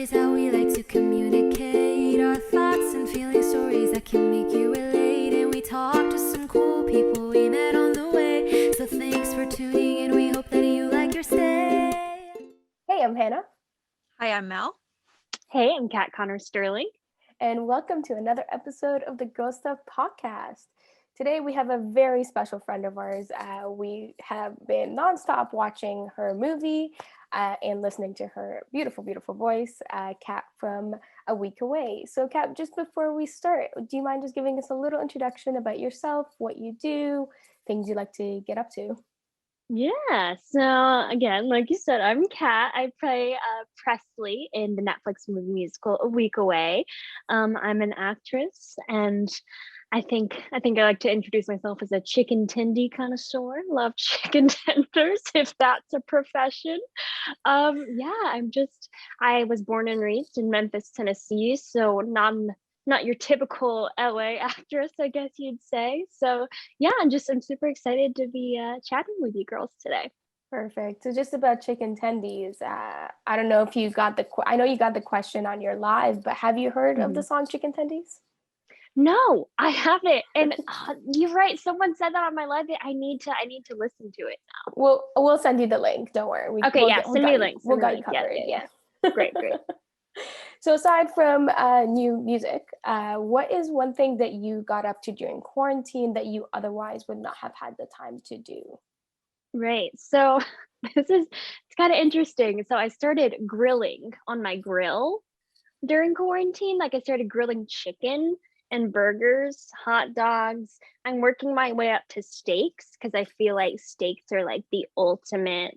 is how we like to communicate our thoughts and feelings, stories that can make you relate. And we talk to some cool people we met on the way. So thanks for tuning in. We hope that you like your stay. Hey, I'm Hannah. Hi, I'm Mel. Hey, I'm Kat Connor Sterling. And welcome to another episode of the Girl Stuff podcast. Today we have a very special friend of ours. We have been nonstop watching her movie and listening to her beautiful, beautiful voice, Kat from A Week Away. So Kat, just before we start, do you mind just giving us a little introduction about yourself, what you do, things you like to get up to? Yeah, so again, like you said, I'm Kat. I play Presley in the Netflix movie musical A Week Away. I'm an actress, and I think I like to introduce myself as a chicken tendy connoisseur. Love chicken tenders, if that's a profession. I was born and raised in Memphis, Tennessee, so not your typical LA actress, I guess you'd say. So yeah, I'm super excited to be chatting with you girls today. Perfect. So just about chicken tendies, I don't know if you got I know you got the question on your live, but have you heard of the song Chicken Tendies? No, I haven't. And you're right. Someone said that on my live. I need to listen to it now. We'll send you the link. Don't worry. Send me a link. We'll got you covered. Yeah. Great. So aside from new music, what is one thing that you got up to during quarantine that you otherwise would not have had the time to do? Right. So it's kind of interesting. So I started grilling on my grill during quarantine. Like I started grilling chicken and burgers, hot dogs. I'm working my way up to steaks because I feel like steaks are like the ultimate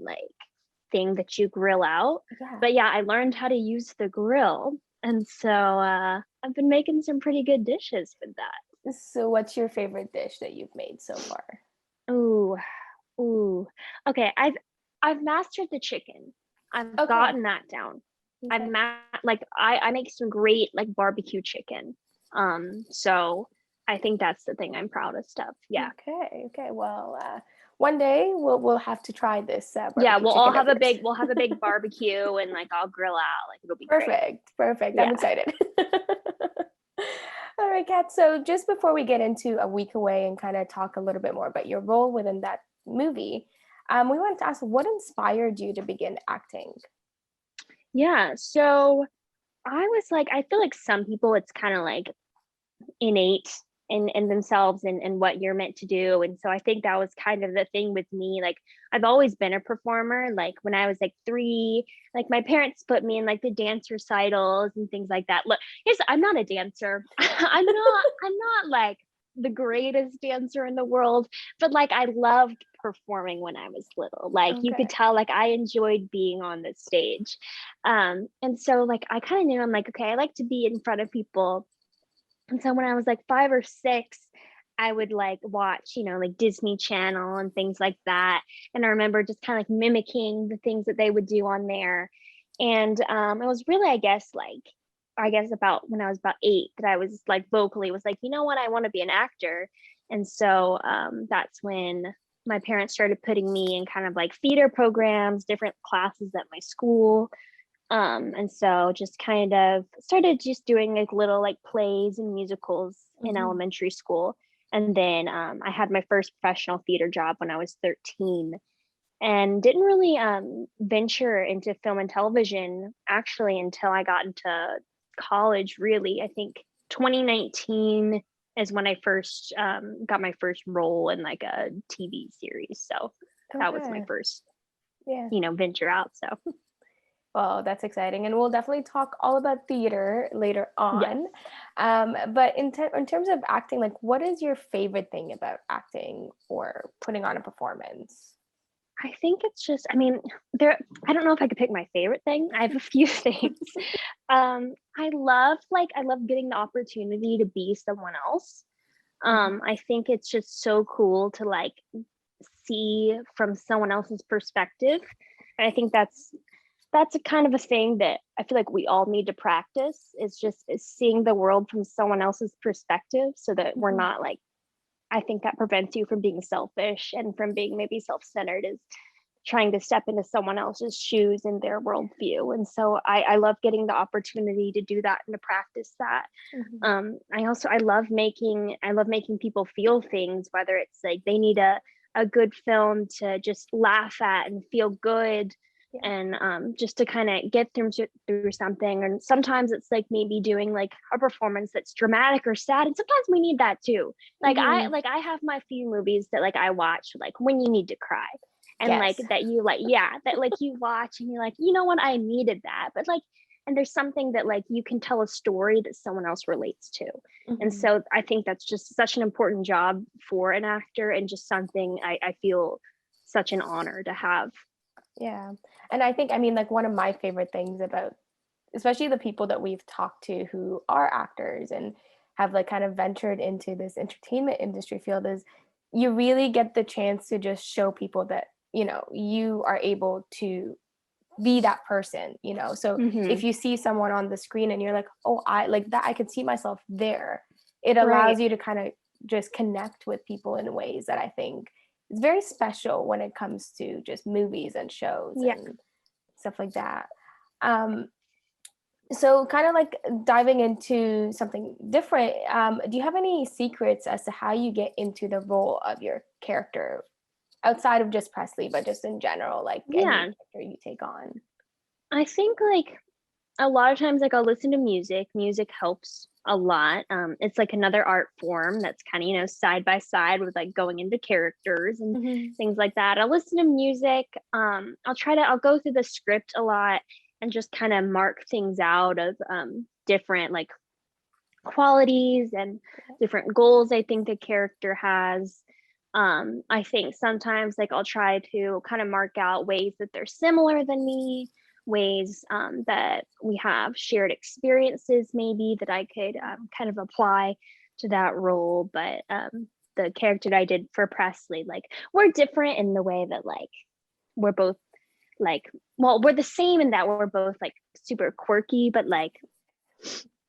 thing that you grill out. Yeah. But yeah, I learned how to use the grill. And so I've been making some pretty good dishes with that. So what's your favorite dish that you've made so far? Ooh. Okay, I've mastered the chicken. I've gotten that down. Okay. I make some great barbecue chicken. So I think that's the thing I'm proudest of. Yeah. Okay. Well, one day we'll have to try this. Yeah, we'll all have a big barbecue and I'll grill out. It'll be perfect. Yeah. I'm excited. All right, Kat. So just before we get into A Week Away and kind of talk a little bit more about your role within that movie, we wanted to ask, what inspired you to begin acting? Yeah, so I feel like some people it's kind of innate in themselves and what you're meant to do. And so I think that was kind of the thing with me. I've always been a performer. When I was 3, my parents put me in the dance recitals and things like that. Look, I'm not a dancer. I'm not the greatest dancer in the world, but I loved performing when I was little. You could tell I enjoyed being on the stage. And so I kind of knew I'm okay, I like to be in front of people. And so when I was 5 or 6, I would watch, Disney Channel and things like that. And I remember just kind of mimicking the things that they would do on there. And it was really, I guess about when I was about 8 that I was vocally was you know what, I want to be an actor. And so that's when my parents started putting me in kind of theater programs, different classes at my school. And so just kind of started just doing little plays and musicals in elementary school. And then I had my first professional theater job when I was 13 and didn't really venture into film and television actually until I got into college, really. I think 2019 is when I first got my first role in a TV series. So that was my first, venture out. So. Well, that's exciting. And we'll definitely talk all about theater later on. Yes. But in terms of acting, what is your favorite thing about acting or putting on a performance? I think it's just, I don't know if I could pick my favorite thing. I have a few things. I love getting the opportunity to be someone else. I think it's just so cool to see from someone else's perspective. And I think that's a kind of a thing that I feel we all need to practice is seeing the world from someone else's perspective so that we're not I think that prevents you from being selfish and from being maybe self-centered is trying to step into someone else's shoes in their worldview. And so I love getting the opportunity to do that and to practice that. I love making people feel things, whether it's like they need a good film to just laugh at and feel good, and just to kind of get through something. And sometimes it's like maybe doing like a performance that's dramatic or sad, and sometimes we need that too. Like I have my few movies that like I watch like when you need to cry, and like that you like that like you watch and you're like, you know what, I needed that. But like, and there's something that like you can tell a story that someone else relates to. And so I think that's just such an important job for an actor, and just something I feel such an honor to have. Yeah. And I think, I mean, like one of my favorite things about, especially the people that we've talked to who are actors and have like kind of ventured into this entertainment industry field, is you really get the chance to just show people that, you know, you are able to be that person, you know. So if you see someone on the screen and you're like, oh, I like that, I can see myself there, it allows you to kind of just connect with people in ways that I think is very special when it comes to just movies and shows and stuff like that. So kind of like diving into something different, do you have any secrets as to how you get into the role of your character outside of just Presley, but just in general, like any character you take on? I think like a lot of times, like I'll listen to music helps a lot. It's like another art form that's kind of, you know, side by side with like going into characters and things like that. I'll listen to music. I'll go through the script a lot and just kind of mark things out of different like qualities and different goals I think the character has. I think sometimes like I'll try to kind of mark out ways that they're similar than me, ways that we have shared experiences maybe that I could kind of apply to that role. But the character that I did for Presley, like we're different in the way that like we're both like, well, we're the same in that we're both like super quirky, but like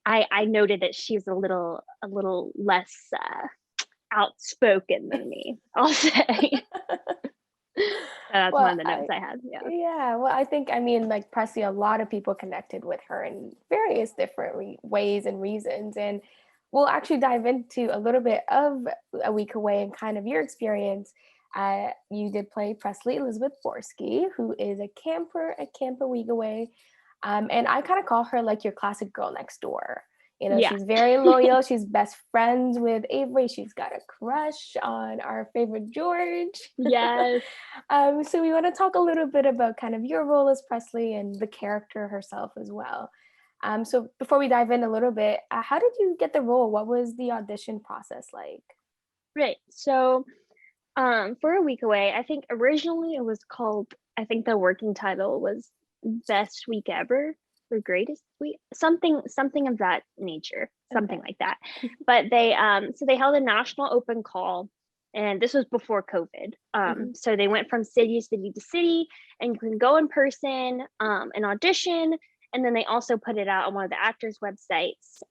I noted that she's a little less outspoken than me, I'll say. That's one of the notes I had. Yeah, well, I think, I mean, like Presley, a lot of people connected with her in various different ways and reasons. And we'll actually dive into a little bit of A Week Away and kind of your experience. You did play Presley Elizabeth Borsky, who is a camper at Camp A Week Away. And I kind of call her like your classic girl next door. You know, she's very loyal. She's best friends with Avery. She's got a crush on our favorite George. Yes. So we want to talk a little bit about kind of your role as Presley and the character herself as well. So before we dive in a little bit, how did you get the role? What was the audition process like? Right. So for A Week Away, I think originally it was called, I think the working title was Best Week Ever or Greatest Week, something of that nature, something like that. But they so they held a national open call, and this was before COVID. So they went from city to city, and you can go in person and audition. And then they also put it out on one of the actors' websites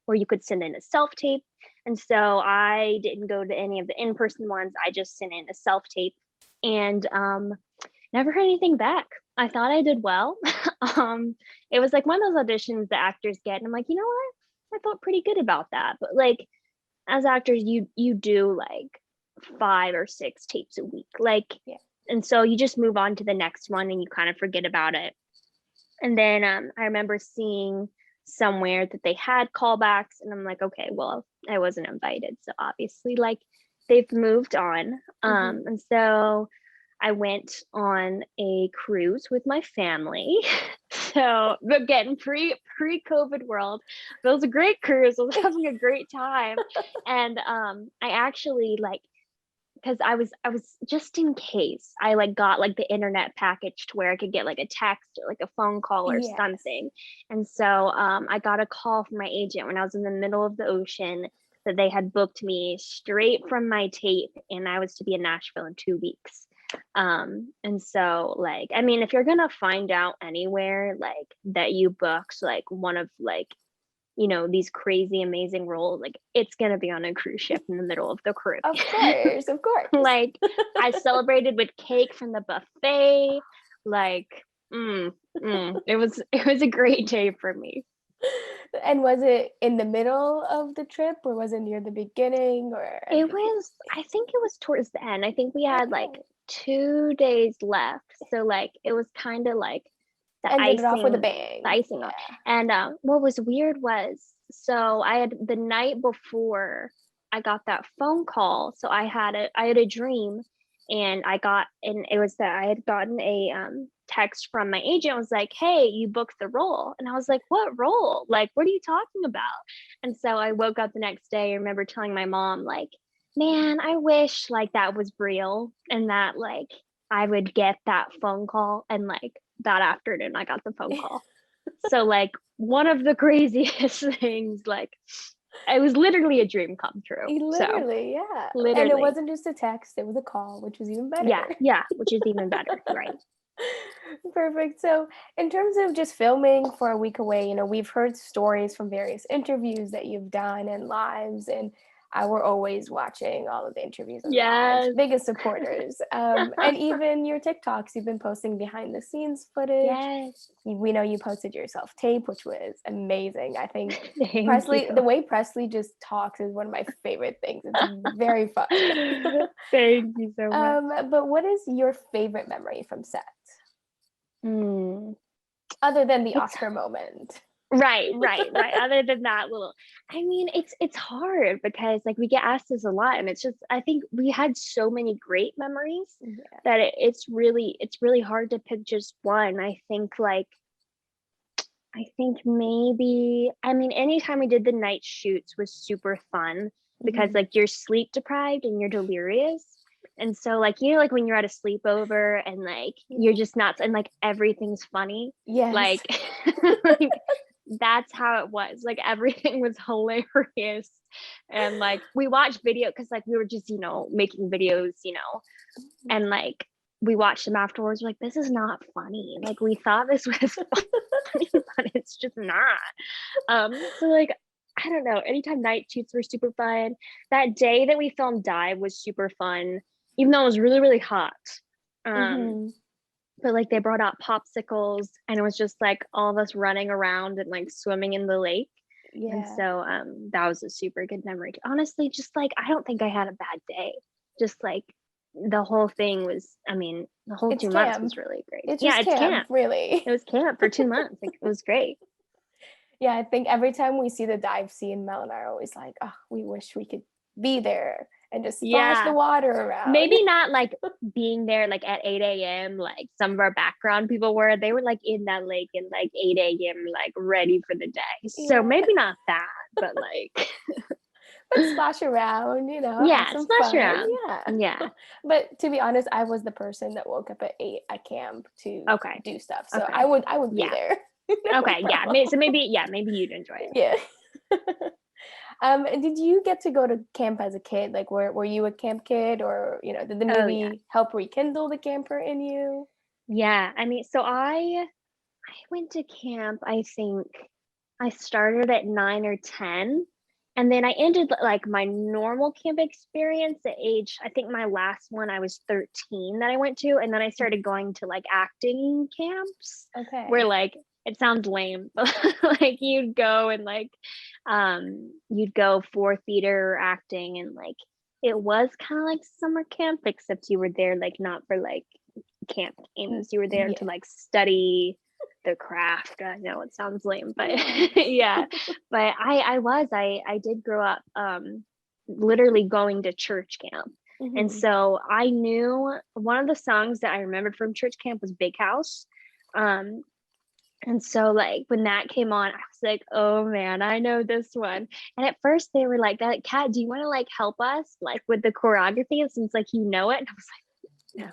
where you could send in a self-tape. And so I didn't go to any of the in-person ones. I just sent in a self-tape and never heard anything back. I thought I did well. It was like one of those auditions the actors get. And I'm like, you know what? I felt pretty good about that. But like as actors, you do like 5 or 6 tapes a week. Like, and so you just move on to the next one and you kind of forget about it. And then I remember seeing somewhere that they had callbacks, and I'm like, okay, well, I wasn't invited, so obviously like they've moved on. And so I went on a cruise with my family. So again, pre-COVID world, it was a great cruise. I was having a great time. And I actually like, because I was just in case I like got like the internet package to where I could get like a text or like a phone call or something. And so I got a call from my agent when I was in the middle of the ocean that they had booked me straight from my tape, and I was to be in Nashville in 2 weeks. And so like, I mean, if you're gonna find out anywhere like that you booked like one of like these crazy amazing roles, like it's gonna be on a cruise ship in the middle of the Caribbean. Of course. Like I celebrated with cake from the buffet. Like it was a great day for me. And was it in the middle of the trip, or was it near the beginning, or? I think it was towards the end. I think we had like 2 days left, so like it was kind of like the Ended it off with a icing, bang. the icing on. And what was weird was, so I had, the night before I got that phone call, so I had a dream, and it was that I had gotten a text from my agent, was like, hey, you booked the role. And I was like, what role? Like, what are you talking about? And so I woke up the next day, I remember telling my mom, like, man, I wish like that was real, and that like I would get that phone call. And like that afternoon I got the phone call. So like one of the craziest things, like it was literally a dream come true. Literally, yeah. Literally. And it wasn't just a text, it was a call, which was even better. Yeah, which is even better, right? Perfect. So in terms of just filming for a week away, we've heard stories from various interviews that you've done and lives, and we're always watching all of the interviews and lives, biggest supporters. And even your TikToks, you've been posting behind the scenes footage. Yes. We know you posted your self-tape, which was amazing. I think Presley, the way Presley just talks is one of my favorite things. It's very fun. Thank you so much. But what is your favorite memory from set? Other than the Oscar moment. Right. Other than that little, I mean, it's hard because like we get asked this a lot, and it's just, I think we had so many great memories that it's really hard to pick just one. I think maybe, I mean, anytime we did the night shoots was super fun because like you're sleep deprived and you're delirious. And so like, like when you're at a sleepover and like you're just nuts and like everything's funny. Yes. Like, like that's how it was. Like everything was hilarious. And like we watched video because like we were just, making videos, and like we watched them afterwards. We're like, this is not funny. Like we thought this was funny, but it's just not. So like, I don't know. Anytime night shoots were super fun. That day that we filmed Dive was super fun, even though it was really, really hot. But like they brought out popsicles, and it was just like all of us running around and like swimming in the lake. And so that was a super good memory. Honestly, just like I don't think I had a bad day. Just like the whole thing was, I mean, the whole 2 months was really great. It's camp, really. It was camp for 2 months. Like it was great. Yeah, I think every time we see the dive scene, Mel and I are always like, oh, we wish we could be there and just splash the water around. Maybe not like being there like at 8 a.m. like some of our background people were. They were like in that lake at like 8 a.m. like ready for the day. So maybe not that, but like but splash around, splash fun. around. Yeah. But to be honest, I was the person that woke up at 8 at camp to do stuff. So I would be there. Okay. So maybe you'd enjoy it. Yeah. Did you get to go to camp as a kid? Like, were you a camp kid, or did the movie help rekindle the camper in you? Yeah, I mean, so I went to camp. I think I started at 9 or 10, and then I ended like my normal camp experience at age, I think my last one I was 13 that I went to, and then I started going to like acting camps. Okay. Where like, it sounds lame, but like you'd go and like you'd go for theater or acting, and like it was kind of like summer camp, except you were there like not for like camp games. You were there to like study the craft. I know it sounds lame, but yeah. But I did grow up literally going to church camp. And so I knew one of the songs that I remembered from church camp was Big House. And so like when that came on, I was like, oh man, I know this one. And at first they were like, Kat, do you want to like help us like with the choreography since like you know it? And I was like, no,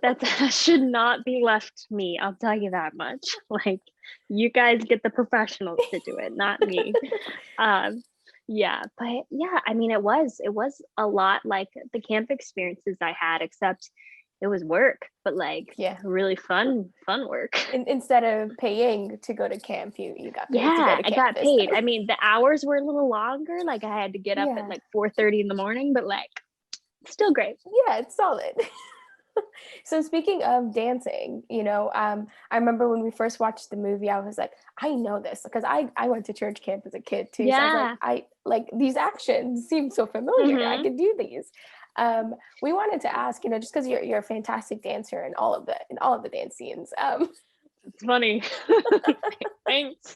that should not be left to me. I'll tell you that much. Like you guys get the professionals to do it, not me. Yeah, but yeah, I mean, it was a lot like the camp experiences I had, except it was work, but like Yeah. really fun work. Instead of paying to go to camp, you got paid to go Yeah, to I camp got this paid. time. I mean, the hours were a little longer. Like I had to get up at Yeah. like 4:30 in the morning, but like still great. Yeah, it's solid. So speaking of dancing, I remember when we first watched the movie, I was like, I know this because I went to church camp as a kid too. So I was like, Yeah. I like these actions seem so familiar. I Mm-hmm. could do these. We wanted to ask, just because you're a fantastic dancer in all of the dance scenes. It's funny. Thanks.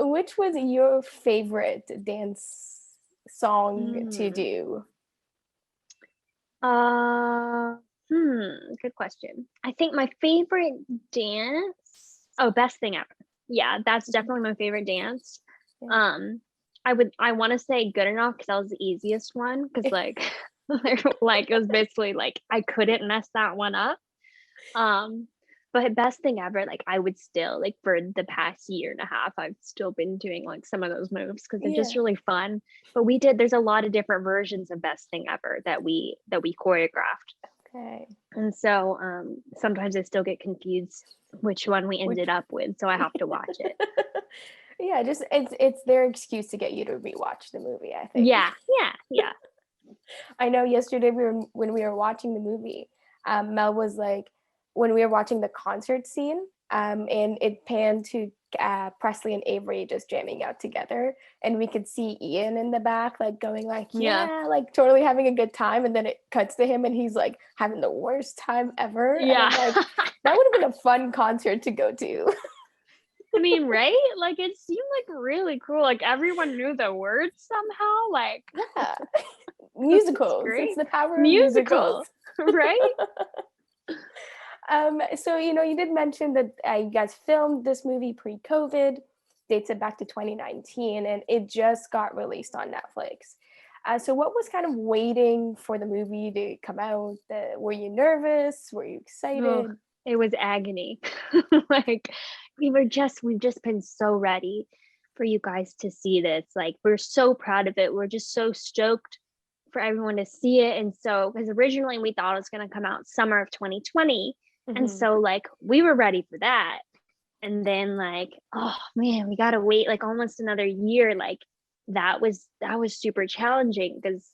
Which was your favorite dance song to Hmm. do? Uh, Good question. I think my favorite dance, best thing ever. Yeah, that's Mhm. definitely my favorite dance. Yeah. I want to say good enough because that was the easiest one because like like it was basically like I couldn't mess that one up. Um, but best thing ever, like I would still like for the past year and a half, I've still been doing like some of those moves because they're just Yeah. really fun. But there's a lot of different versions of best thing ever that we choreographed. Okay. And so sometimes I still get confused which one we Which ended up with. So I have to watch it. Yeah, just it's their excuse to get you to rewatch the movie, I think. Yeah, yeah. I know yesterday when we were watching the movie, Mel was like, when we were watching the concert scene, and it panned to Presley and Avery just jamming out together, and we could see Ian in the back, like going like, Yeah. yeah, like totally having a good time, and then it cuts to him, and he's like having the worst time ever, and Yeah. I'm like, that would have been a fun concert to go to. I mean, right? Like it seemed like really cool. Like everyone knew the words somehow. Like Yeah, it's musicals. It's great. the power of musicals. Musical, right? So you did mention that you guys filmed this movie pre-COVID, dates it back to 2019, and it just got released on Netflix. So what was kind of waiting for the movie to come out? Were you nervous? Were you Oh, excited? it was agony. Like we've just been so ready for you guys to see this. Like we're so proud of it. We're just so stoked for everyone to see it. And so because originally we thought it was going to come out summer of 2020. And Mhm. so like we were ready for that. And then like, oh man, we gotta wait like almost another year. Like that was super challenging because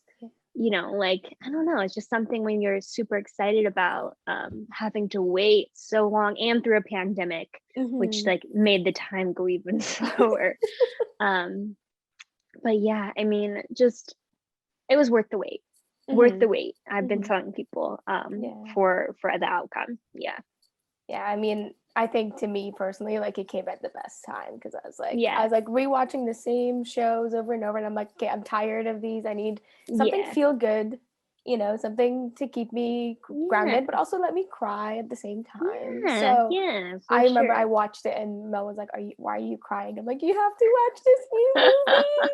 like I don't know, it's just something when you're super excited about having to wait so long and through a pandemic, which Mhm. like made the time go even slower. um but yeah, I mean, just it was worth the wait. Worth the Mhm. wait. I've been Mhm. telling people Yeah. for the outcome. Yeah. Yeah, I mean, I think to me personally, like it came at the best time because I Yeah. was like rewatching the same shows over and over, and I'm like, okay, I'm tired of these. I need something Yeah. feel good, something to keep me Yeah. grounded, but also let me cry at the same time. Yeah. So Yeah, I for remember I sure. watched it, and Mel was like, why are you crying?" I'm like, "You have to watch this new movie."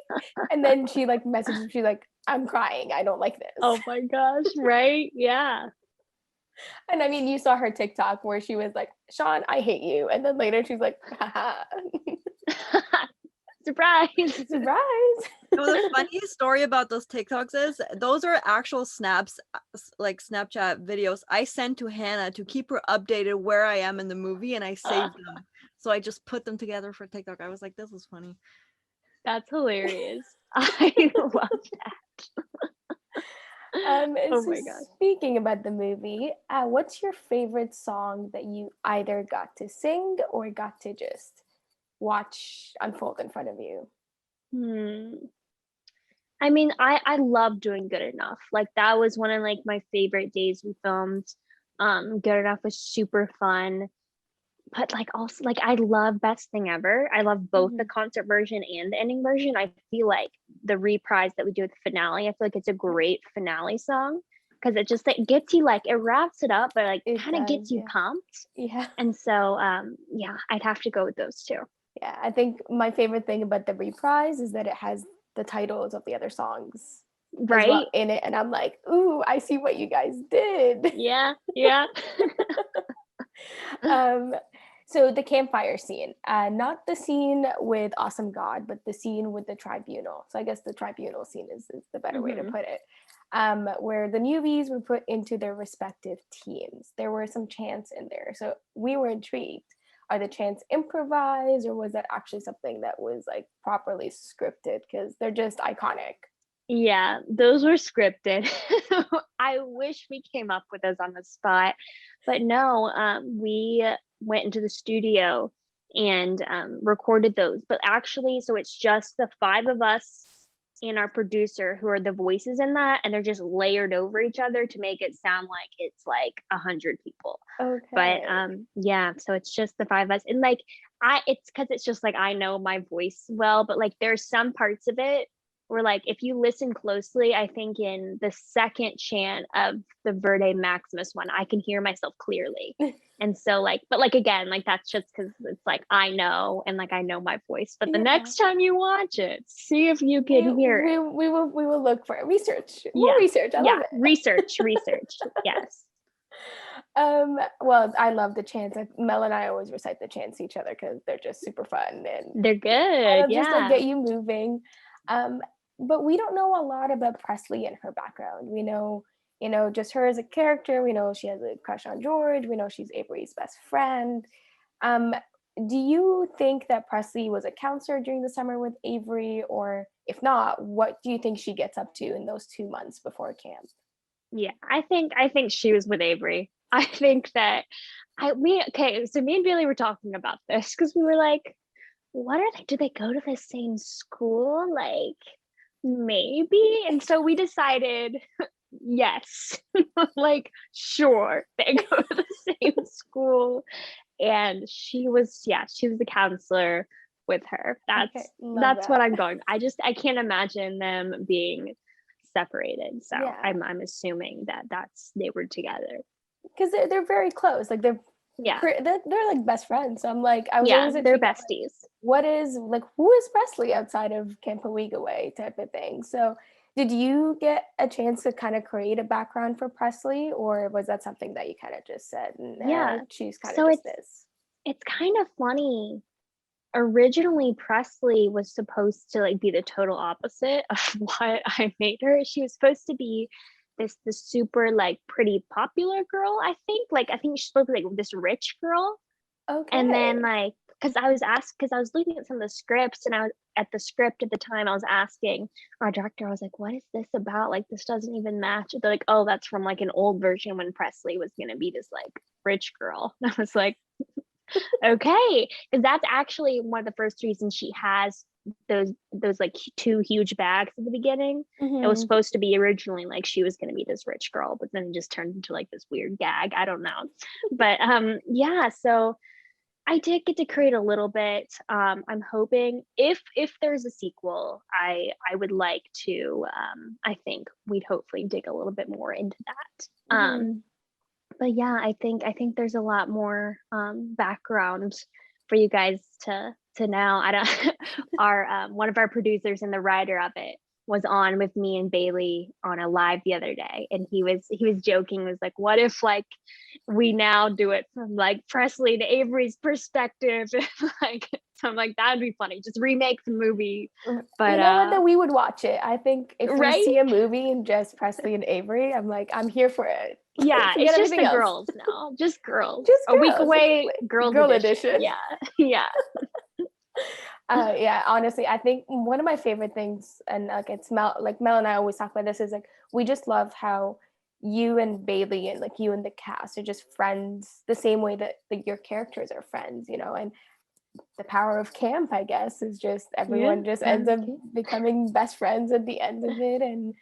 And then she like messaged me, she's like, "I'm crying. I don't like this." Oh my gosh, right? Yeah. And I mean, you saw her TikTok where she was like, "Sean, I hate you," and then later she's like, "Haha." Surprise. Surprise. No, the funny story about those TikToks is those are actual snaps, like Snapchat videos I sent to Hannah to keep her updated where I am in the movie, and I saved them. So I just put them together for TikTok. I was like, this is funny. That's hilarious. I love that. Oh So my gosh. speaking about the movie, what's your favorite song that you either got to sing or got to just watch unfold in front of you? I mean, I love doing Good Enough. Like that was one of like my favorite days we filmed. Good Enough was super fun. But like also like I love Best Thing Ever. I love both the Mhm. concert version and the ending version. I feel like the reprise that we do at the finale, I feel like it's a great finale song because it just like gets you like it wraps it up, but like It kind of does, gets you yeah. pumped. Yeah. And so yeah, I'd have to go with those two. Yeah, I think my favorite thing about the reprise is that it has the titles of the other songs as well Right? in it, and I'm like, ooh, I see what you guys did. Yeah, yeah. um, so the campfire scene, not the scene with Awesome God, but the scene with the tribunal. So I guess the tribunal scene is the better way to Mhm. put it. where the newbies were put into their respective teams. There were some chants in there, so we were intrigued. Are the chants improvised, or was that actually something that was like properly scripted? Because they're just iconic. Yeah, those were scripted. I wish we came up with those on the spot, but no, we went into the studio and recorded those. But actually, so it's just the 5 of us and our producer who are the voices in that, and they're just layered over each other to make it sound like it's like 100 people. Okay. But yeah, so it's just the 5 of us, and like it's because it's just like I know my voice well, but like there's some parts of it where like if you listen closely, I think in the second chant of the Verde Maximus one, I can hear myself clearly. And so like, but like again, like that's just because it's like I know, and like I know my voice. But the next time you watch it, see if you can hear it. We will look for it. Research. More research. I love it. Research. Yes. Well, I love the chants. Mel and I always recite the chants to each other because they're just super fun and they're good. just like get you moving. But we don't know a lot about Presley and her background. We know, just her as a character. We know she has a crush on George. We know she's Avery's best friend. Do you think that Presley was a counselor during the summer with Avery? Or if not, what do you think she gets up to in those 2 months before camp? Yeah, I think she was with Avery. I think that so me and Bailey were talking about this because we were like, what are they? Do they go to the same school? Like, maybe. And so we decided, yes, like, sure, they go to the same school. And she was the counselor with her. That's what I'm going. I can't imagine them being separated. So I'm assuming that they were together. Because they're very close. Like they're like best friends. So I'm like, I was always they're besties. What is like, who is Presley outside of Camp Way type of thing? So did you get a chance to kind of create a background for Presley, or was that something that you kind of just said, she's kind of just this? It's kind of funny. Originally, Presley was supposed to like be the total opposite of what I made her. She was supposed to be this super like pretty popular girl. I think she's supposed to be like this rich girl. Okay. And then like because I was looking at some of the scripts, and I was at the script at the time. I was asking our director, I was like, what is this about? Like, this doesn't even match. They're like, oh, that's from like an old version when Presley was gonna be this like rich girl. And I was like, okay, because that's actually one of the first reasons she has those like 2 huge bags at the beginning. It was supposed to be originally like she was going to be this rich girl, but then it just turned into like this weird gag. I don't know, but so I did get to create a little bit. I'm hoping if there's a sequel, I would like to. I think we'd hopefully dig a little bit more into that. But yeah, I think there's a lot more background for you guys to know. I don't. Our one of our producers and the writer of it was on with me and Bailey on a live the other day, and he was joking, was like, what if like we now do it from like Presley to Avery's perspective? Like, so I'm like, that'd be funny, just remake the movie. But you know what, that we would watch it. I think if we see a movie and just Presley and Avery, I'm like, I'm here for it. Yeah, it's just the girls now, just girls. A week away, girl edition. Yeah. Yeah, honestly, I think one of my favorite things, and like it's Mel and I always talk about this, is like we just love how you and Bailey and like you and the cast are just friends the same way that your characters are friends, and the power of camp, I guess, is just everyone just ends up becoming best friends at the end of it, and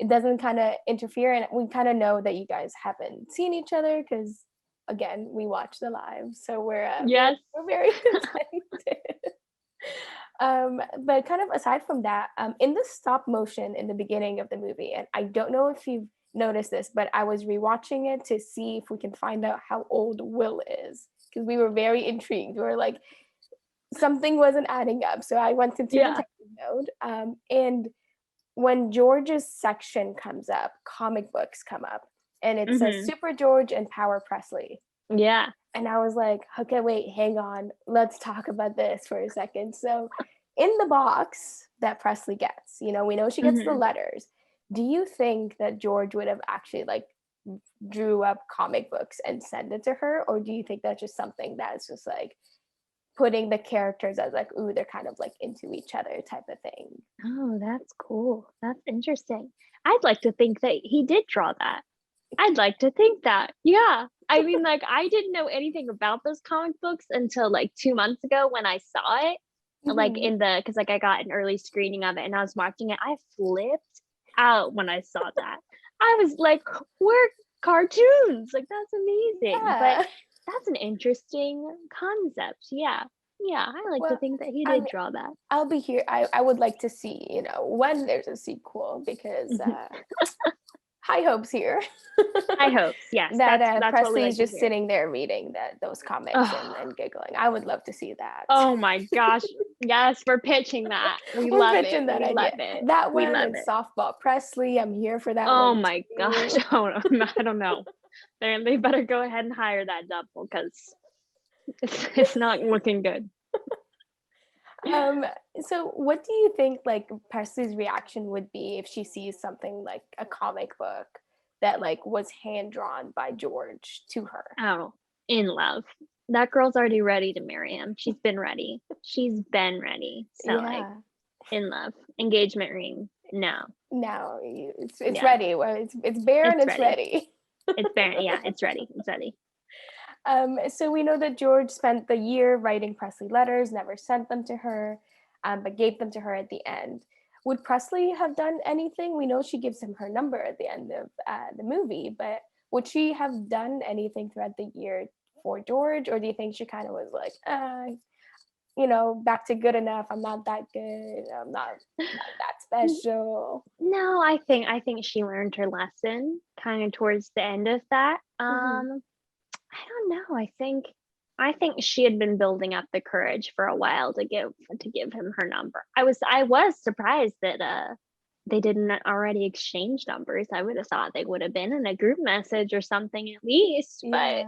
it doesn't kind of interfere. And we kind of know that you guys haven't seen each other because, again, we watch the live, so we're very excited. But kind of aside from that, in the stop motion in the beginning of the movie, and I don't know if you've noticed this, but I was rewatching it to see if we can find out how old Will is, because we were very intrigued. We were like, something wasn't adding up, so I went into detective mode. And when George's section comes up, comic books come up, and it says Super George and Power Presley. Yeah. And I was like, okay, wait, hang on. Let's talk about this for a second. So in the box that Presley gets, we know she gets the letters. do you think that George would have actually like drew up comic books and sent it to her, or do you think that's just something that's just like putting the characters as like, ooh, they're kind of like into each other type of thing? Oh, that's cool. That's interesting. I'd like to think that he did draw that. I'd like to think that. Yeah. I mean, like, I didn't know anything about those comic books until like 2 months ago when I saw it. Like Mhm. in the, because like I got an early screening of it and I was watching it. I flipped out when I saw that. I was like, we're cartoons. Like, that's amazing. Yeah. But that's an interesting concept. Yeah. Yeah. I like to Well, think that he I did mean, draw that. I'll be here. I would like to see, you know, when there's a sequel, because high hopes here. High hopes. Yes. That That's what we Presley's like to just hear. sitting there reading those comics and giggling. I would love to see that. Oh my gosh. Yes, we're pitching that. We We're love pitching it. that We idea. love it. That We one love and it. softball Presley. I'm here for that Oh one my gosh. too. Oh no, I don't know. They better go ahead and hire that double because it's not looking good. So what do you think like Presley's reaction would be if she sees something like a comic book that like was hand drawn by George to her? Oh, in love. That girl's already ready to marry him. She's been ready. She's been ready. So like Yeah. in love. Engagement ring. No. Now it's Yeah. ready. Well, it's bare and It's it's ready. ready. It's bare. Yeah, it's ready. It's ready. So we know that George spent the year writing Presley letters, never sent them to her, but gave them to her at the end. Would Presley have done anything? We know she gives him her number at the end of the movie, but would she have done anything throughout the year for George, or do you think she kind of was like, you know, back to good enough? I'm not that good. I'm not that special. No, I think she learned her lesson kind of towards the end of that. Mhm. I don't know. I think she had been building up the courage for a while to give him her number. I was surprised that they didn't already exchange numbers. I would have thought they would have been in a group message or something at least, but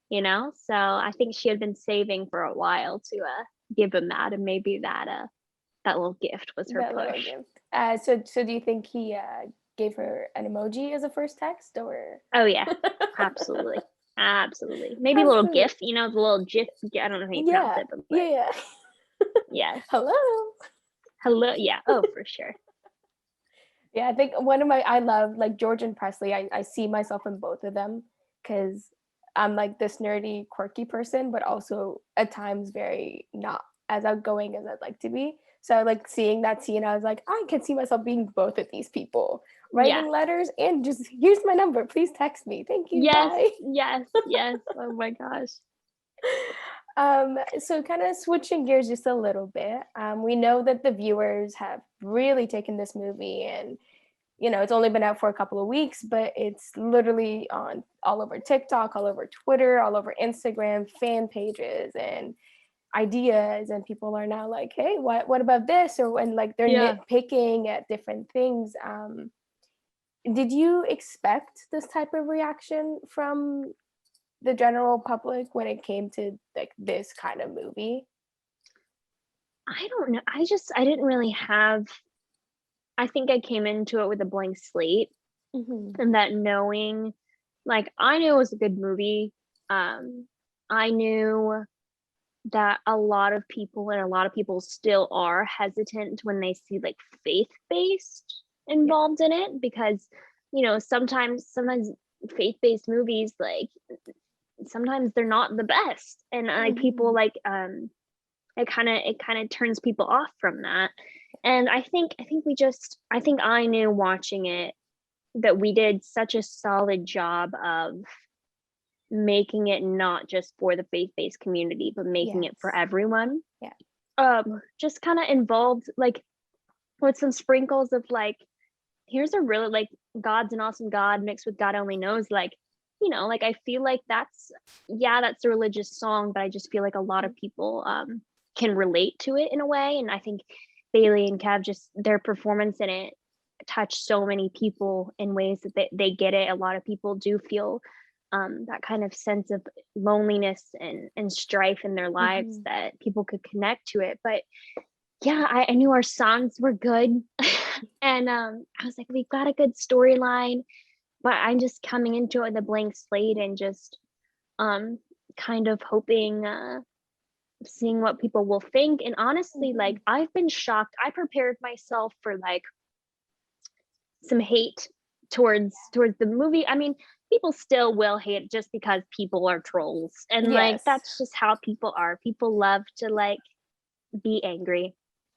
Yeah. so I think she had been saving for a while to give him that, and maybe that little gift was her That little push. gift. So do you think he gave her an emoji as a first text, or? Oh yeah, absolutely. Absolutely. Maybe a little Absolutely. GIF, the little GIF. I don't know how you pronounce Yeah. it, but Yeah. yeah. Hello. Hello. Yeah. Oh, for sure. Yeah, I think I love like George and Presley. I see myself in both of them because I'm like this nerdy, quirky person, but also at times very not as outgoing as I'd like to be. So like seeing that scene, I was like, I can see myself being both of these people, Yeah. writing letters and just here's my number. Please text me. Thank you. Yes. Bye. Yes. Yes. Oh my gosh. So kind of switching gears just a little bit. We know that the viewers have really taken this movie, and you know, it's only been out for a couple of weeks, but it's literally on all over TikTok, all over Twitter, all over Instagram, fan pages and ideas, and people are now like, hey, what about this? Or when like they're Yeah. nitpicking at different things. Did you expect this type of reaction from the general public when it came to like this kind of movie? I don't know. I didn't really have. I think I came into it with a blank slate, Mm-hmm. and that knowing, like, I knew it was a good movie. I knew that a lot of people still are hesitant when they see like faith-based involved in it, because sometimes faith-based movies, like, sometimes they're not the best, and like people like it kind of turns people off from that. And I think I knew watching it that we did such a solid job of making it not just for the faith-based community, but making it for Yes. everyone. Yeah. Just kind of involved, like, with some sprinkles of like, here's a really, like, God's an awesome God mixed with God only knows, like, like, I feel like that's a religious song, but I just feel like a lot of people can relate to it in a way. And I think Bailey and Kev, just their performance in it touched so many people in ways that they get it. A lot of people do feel that kind of sense of loneliness and strife in their lives, Mhm. that people could connect to it. But yeah, I knew our songs were good. And I was like, we've got a good storyline, but I'm just coming into it with a blank slate and just kind of hoping, seeing what people will think. And honestly, like, I've been shocked. I prepared myself for like some hate towards the movie. I mean, people still will hate just because people are trolls, and like Yes. that's just how people are. People love to like be angry.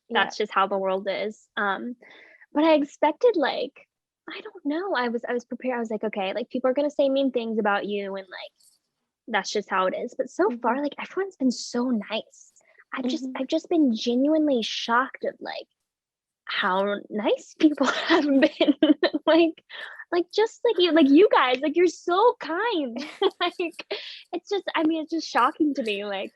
Yeah. That's just how the world is. But I expected, like, I don't know, I was prepared. I was like, okay, like people are gonna say mean things about you, and like that's just how it is. But so far, like everyone's been so nice. I've just been genuinely shocked at like how nice people have been. like just like you guys, like you're so kind. Like it's just, I mean, it's just shocking to me. Like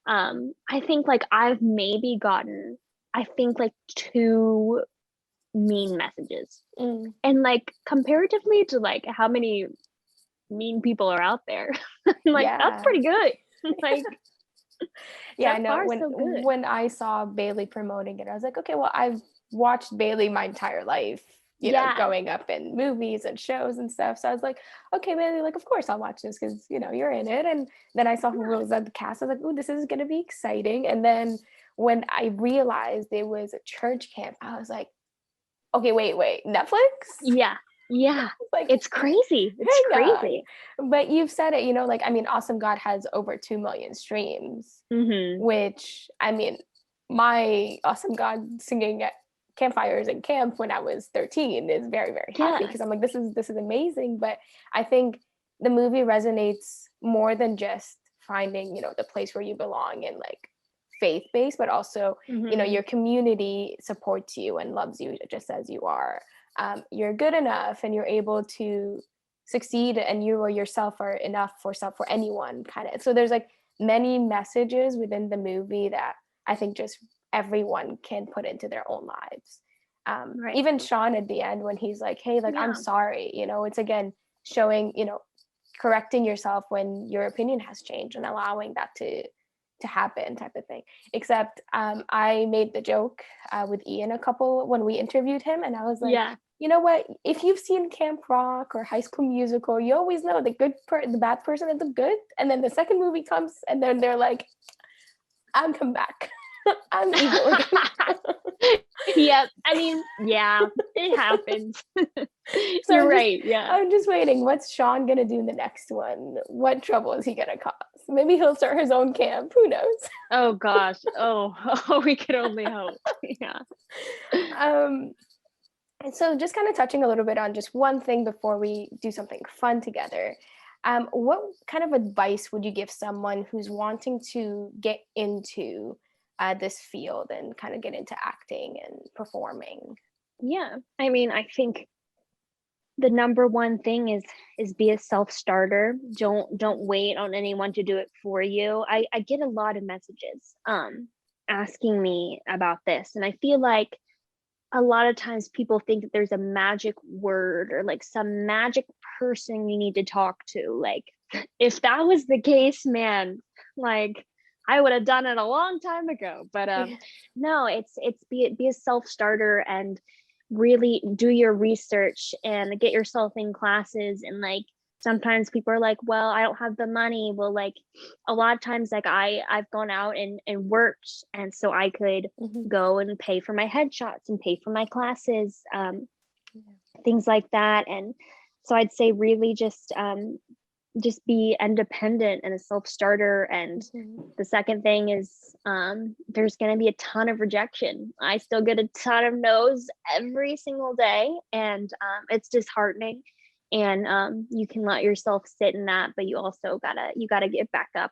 I think like I've maybe gotten, I think like 2 mean messages, and like comparatively to like how many mean people are out there, like that's pretty good. Like yeah, so I know far, so good. when I saw Bailey promoting it, I was like, okay, well, I've watched Bailey my entire life, you know, Yeah. growing up in movies and shows and stuff. So I was like, okay, Bailey, like, of course I'll watch this because, you know, you're in it. And then I saw who was at the cast. I was like, oh, this is going to be exciting. And then when I realized it was a church camp, I was like, okay, wait, Netflix? Yeah. Like, It's crazy. It's hang on. crazy. But you've said it, you know, like, I mean, Awesome God has over 2 million streams, which, I mean, my Awesome God singing at campfires in camp when I was 13 is very, very happy because I'm like, this is amazing. But I think the movie resonates more than just finding, you know, the place where you belong and like faith-based, but also, you know, your community supports you and loves you just as you are. You're good enough and you're able to succeed, and you or yourself are enough for anyone, kind of. So there's like many messages within the movie that I think just everyone can put into their own lives. Even Sean at the end when he's like, hey, like, I'm sorry, you know, it's again showing, you know, correcting yourself when your opinion has changed and allowing that to happen, type of thing. Except I made the joke with Ian when we interviewed him, and I was like, you know what, if you've seen Camp Rock or High School Musical, you always know the bad person is the good, and then the second movie comes and then they're like, I'm come back. I'm evil again. Yep. I mean, yeah, it happens. So You're right. Yeah. I'm just waiting. What's Sean gonna do in the next one? What trouble is he gonna cause? Maybe he'll start his own camp. Who knows? Oh gosh. Oh, we could only hope. Yeah. And so just kind of touching a little bit on just one thing before we do something fun together. What kind of advice would you give someone who's wanting to get into this field and kind of get into acting and performing? Yeah. I mean, I think the number one thing is be a self-starter. Don't wait on anyone to do it for you. I get a lot of messages asking me about this, and I feel like a lot of times people think that there's a magic word or like some magic person you need to talk to. Like if that was the case, man, like I would have done it a long time ago. But no, it's be a self-starter and really do your research and get yourself in classes. And like sometimes people are like, well, I don't have the money. Well, like a lot of times, like I've gone out and worked, and so I could go and pay for my headshots and pay for my classes, things like that. And so I'd say really just be independent and a self-starter. And the second thing is there's going to be a ton of rejection. I still get a ton of no's every single day, and it's disheartening. And you can let yourself sit in that, but you also gotta get back up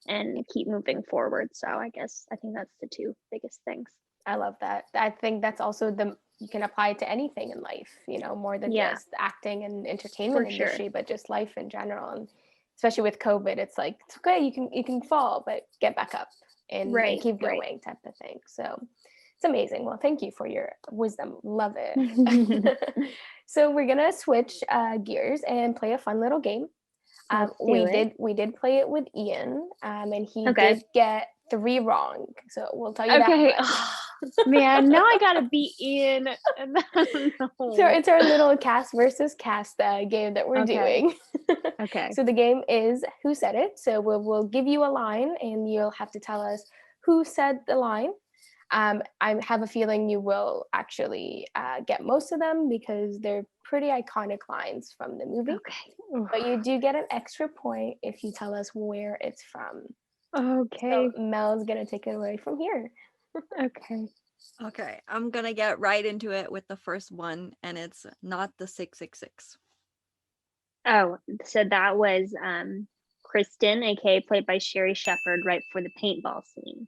and keep moving forward. So I think that's the 2 biggest things. I love that. I think that's also you can apply it to anything in life, you know, more than just acting and entertainment industry, but just life in general. And especially with COVID, it's like, it's okay, you can fall, but get back up and keep going, type of thing. So it's amazing. Well, thank you for your wisdom. Love it. So we're gonna switch gears and play a fun little game. We did play it with Ian, and he did get 3 wrong. So we'll tell you that much. Man, now I gotta be in. And I don't know. So it's our little cast versus cast game that we're Okay. doing. Okay. So the game is Who Said It? So we'll give you a line and you'll have to tell us who said the line. I have a feeling you will actually get most of them because they're pretty iconic lines from the movie. Okay. But you do get an extra point if you tell us where it's from. Okay. So Mel's gonna take it away from here. Okay. Okay, I'm gonna get right into it with the first one, and it's not the 666. Oh, so that was Kristen, aka played by Sherry Shepherd, right before the paintball scene.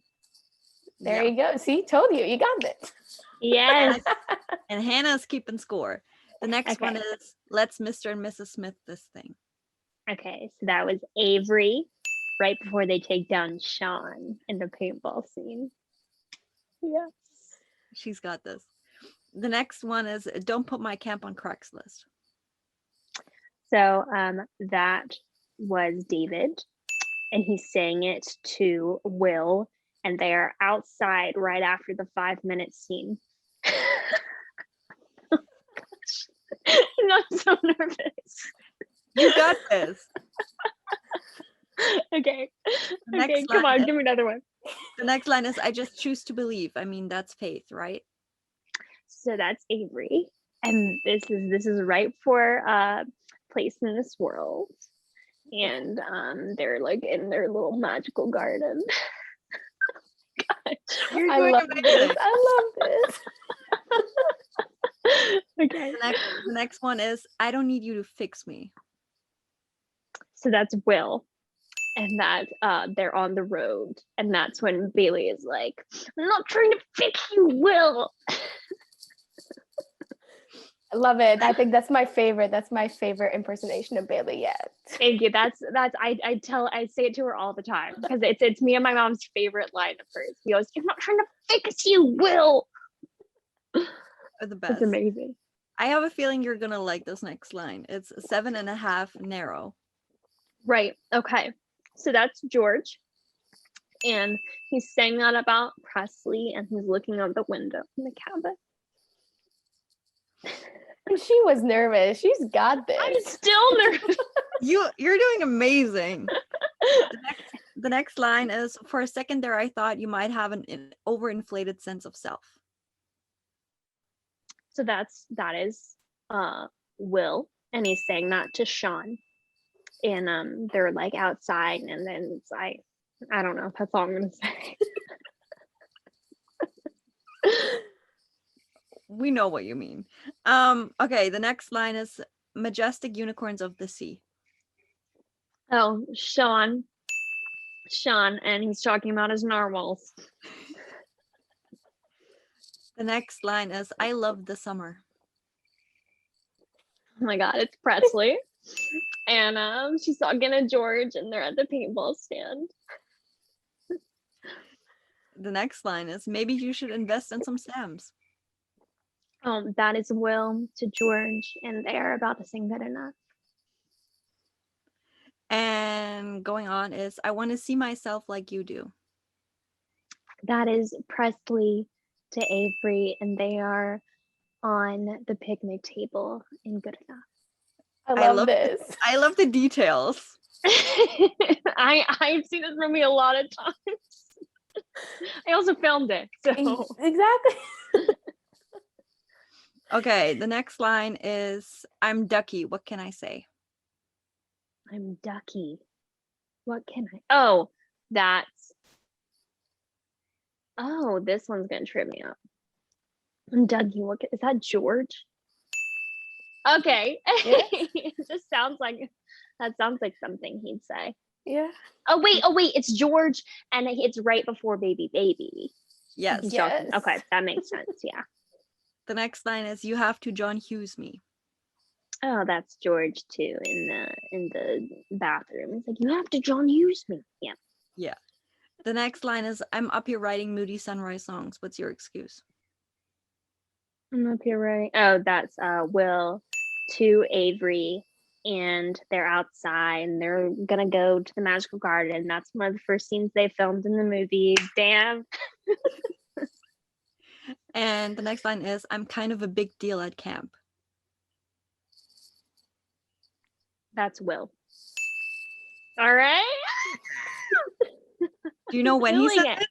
There Yeah. you go. See, told you, you got it. Yes. And Hannah's keeping score. The next one Okay. is let's Mr. and Mrs. Smith this thing. Okay, so that was Avery, right before they take down Sean in the paintball scene. Yeah. She's got this. The next one is don't put my camp on Craigslist. So that was David, and he's saying it to Will, and they are outside right after the 5-minute scene. Oh, gosh. I'm so nervous. You got this. Okay. The Okay, next come line on, is- give me another one. The next line is I just choose to believe. I mean, that's faith, right? So that's Avery, and this is right for Place in This World, and they're like in their little magical garden. Gosh. You're I doing love this. amazing. I love this. Okay, The next one is I don't need you to fix me. so that's Will, and that they're on the road, and that's when Bailey is like, "I'm not trying to fix you, Will." I love it. I think that's my favorite. That's my favorite impersonation of Bailey yet. Thank you. That's I say it to her all the time because it's me and my mom's favorite line of hers. He goes, "I'm not trying to fix you, Will." Are the best. It's amazing. I have a feeling you're gonna like this next line. It's 7.5 narrow. Right. Okay. So that's George. And he's saying that about Presley, and he's looking out the window in the cabin. And she was nervous. She's got this. I'm still nervous. You're doing amazing. The next line is for a second there I thought you might have an overinflated sense of self. So that is Will, and he's saying that to Sean. And they're like outside, and then it's like, I don't know, that's all I'm gonna say. We know what you mean. Okay, the next line is majestic unicorns of the sea. Oh, Sean, and he's talking about his narwhals. The next line is I love the summer. Oh my god, it's Presley. And she's talking to George, and they're at the paintball stand. The next line is maybe you should invest in some stamps. That is Will to George, and they are about to sing Good Enough. And going on is I want to see myself like you do. That is Presley to Avery, and they are on the picnic table in Good Enough. I love this. I love the details. I've seen this movie a lot of times. I also filmed it. So Exactly. Okay, the next line is I'm Ducky. What can I say? I'm Ducky. What can I? Oh, this one's gonna trip me up. I'm Ducky. Is that George? Okay. Yeah. It just sounds like something he'd say. Yeah. Oh wait, it's George, and it's right before baby. Yes. He's Yes. talking- Okay, that makes sense. Yeah. The next line is you have to John Hughes me. Oh, that's George too in the bathroom. He's like, you have to John Hughes me. Yeah. The next line is I'm up here writing moody sunrise songs. What's your excuse? I'm up here right. Oh, that's Will to Avery, and they're outside, and they're gonna go to the magical garden. That's one of the first scenes they filmed in the movie. Damn. And the next line is, I'm kind of a big deal at camp. That's Will. All right. Do you know when he Feeling said it?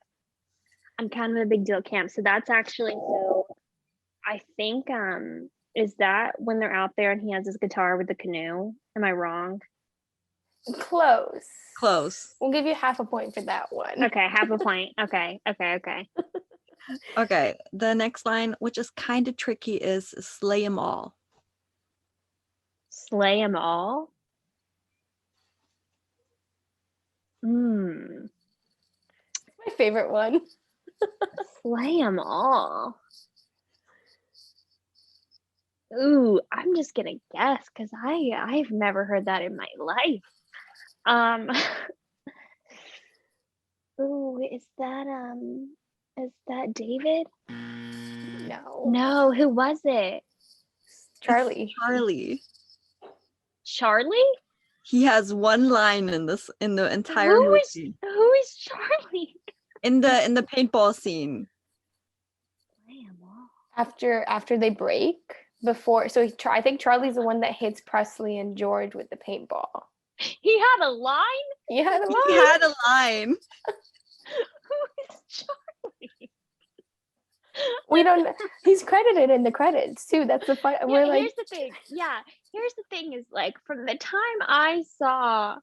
I'm kind of a big deal at camp. So that's actually, so I think is that when they're out there and he has his guitar with the canoe? Am I wrong? Close. Close. We'll give you half a point for that one. Okay, half a point. Okay. Okay, the next line, which is kind of tricky, is slay 'em all. Slay 'em all. Hmm. My favorite one. Slay 'em all. Ooh, I'm just gonna guess because I've never heard that in my life. Ooh, is that David? No. No, who was it? Charlie. Charlie. Charlie? He has one line in the entire Who is movie. Charlie? In the paintball scene. Slay 'em all. After they break, before, so I think Charlie's the one that hits Presley and George with the paintball. He had a line? He had a He line. had a line. Who is Charlie? We don't. He's credited in the credits too. That's the fun. We're like, here's the thing. Yeah, here's the thing is like from the time I saw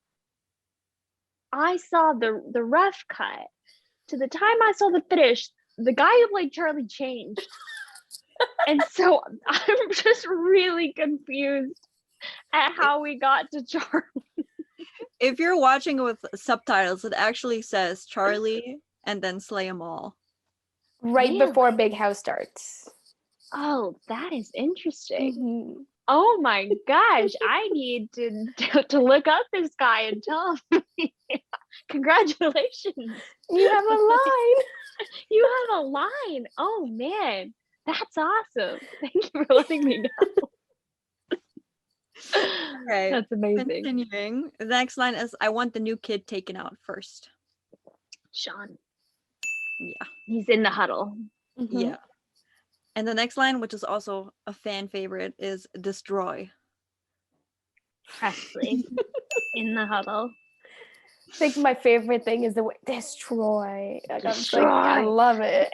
the rough cut to the time I saw the finish, the guy who played Charlie changed. And so I'm just really confused at how we got to Charlie. If you're watching with subtitles, it actually says Charlie and then slay 'em all. right Really? before Big House starts. Oh, that is interesting. Mhm. Oh my gosh, I need to look up this guy and tell him. Congratulations. You have a line. You have a line. Oh man, that's awesome. Thank you for letting me know. Okay, That's amazing. continuing. The next line is, I want the new kid taken out first. Sean, Yeah. he's in the huddle. Mhm. Yeah. And the next line, which is also a fan favorite, is destroy. Presley in the huddle. I think my favorite thing is the way destroy. Like, I'm just like, I Destroy. love it.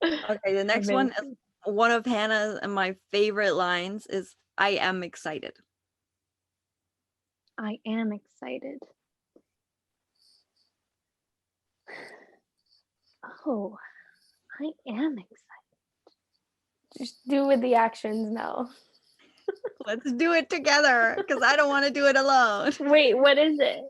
Okay, the next one is one of Hannah's and my favorite lines is, I am excited. I am excited. Oh, I am excited. Just do with the actions now. Let's do it together because I don't want to do it alone. Wait, what is it?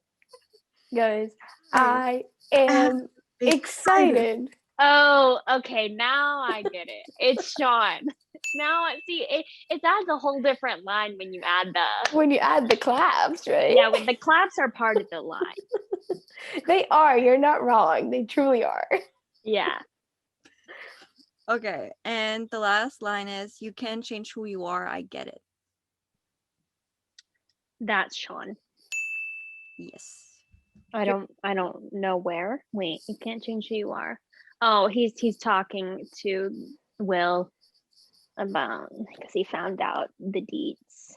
Guys, I am excited. Oh, okay. Now I get it. It's Sean. Now see, it adds a whole different line when you add When you add the claps, right? yeah. When the claps are part of the line. They are. You're not wrong. They truly are. Yeah. Okay, and the last line is, you can change who you are, I get it. That's Sean. Yes. I don't know where. Wait, you can't change who you are. Oh, he's talking to Will about because he found out the deeds.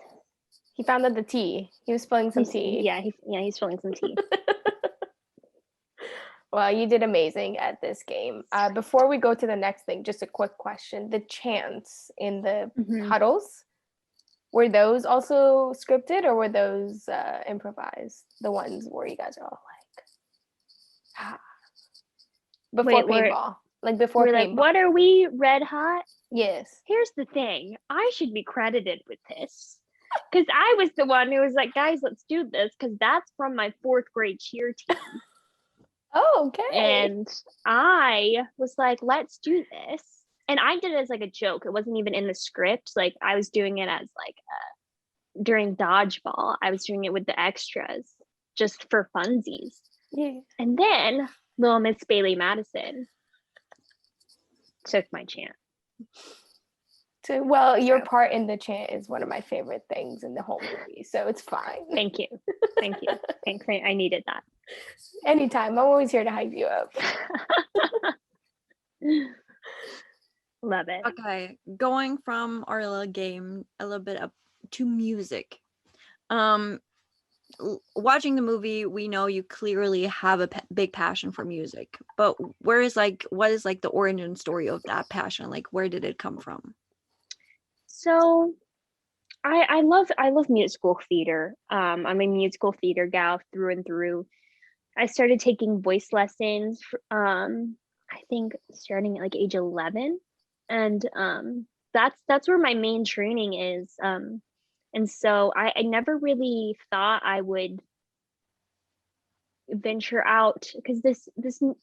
He found out the tea. He was spilling some tea. Yeah, he's spilling some tea. Well, you did amazing at this game. Before we go to the next thing, just a quick question. The chants in the Mhm. huddles, were those also scripted or were those improvised? The ones where you guys are all like, ah. Before Wait, we're- paintball. Like before We're paintball. like, what are we, red hot? Yes. Here's the thing. I should be credited with this. Because I was the one who was like, guys, let's do this. Because that's from my 4th grade cheer team. Oh, okay. And I was like, let's do this. And I did it as like a joke. It wasn't even in the script. Like I was doing it as like during dodgeball. I was doing it with the extras just for funsies. Yeah. And then little Miss Bailey Madison took my chant. So, well, your part in the chant is one of my favorite things in the whole movie, so it's fine. Thank you. Thank you. Thanks. I needed that. Anytime. I'm always here to hype you up. Love it. Okay, going from our little game a little bit up to music. Um, watching the movie, we know you clearly have a big passion for music, but what is like the origin story of that passion? Like, where did it come from? So I love musical theater. I'm a musical theater gal through and through. I started taking voice lessons, I think starting at like age 11, and that's where my main training is. And so I never really thought I would venture out, because this